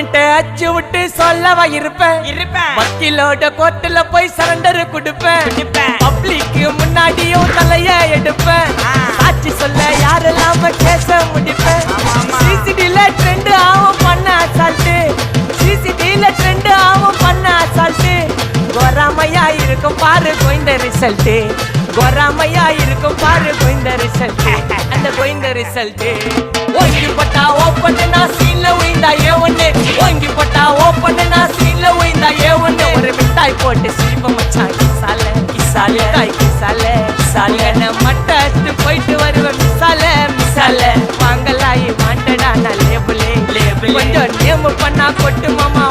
appointment அச்சு விட்டு சொல்லவா இருப்பேன் வக்கீலோட கோர்ட்டுல போய் சரண்டர் கொடுப்பேன் பப்ளிக் முன்னாடியும் தலைய எடுப்பேன் சாட்சி சொல்ல யாரெல்லாம் கேச முடிப்பேன் சிசிடில ட்ரெண்ட் ஆகும் பண்ண அசால்ட்டு சிசிடில ட்ரெண்ட் ஆகும் பண்ண அசால்ட்டு கோராமையா இருக்கும் பாரு கோயிந்த ரிசல்ட் கோராமையா இருக்கும் பாரு கோயிந்த ரிசல்ட் அந்த கோயிந்த ரிசல்ட் ஓங்கி பட்டா ஓப்பன் நான் சீன்ல உயிந்தா ஒண்ணு ஓங்கி பட்டா ஓப்பன் நான் சீன்ல உயிந்தா ஒண்ணு ஒரு மிட்டாய் போட்டு சீப்ப மச்சான் கிசால கிசால தாய் கிசால கிசால நான் மட்டத்து போயிட்டு வருவேன் மிசால மிசால வாங்கலாயி வாண்டடா நான் லேபிளே லேபிள் கொஞ்சம் நேம் பண்ணா கொட்டு மாமா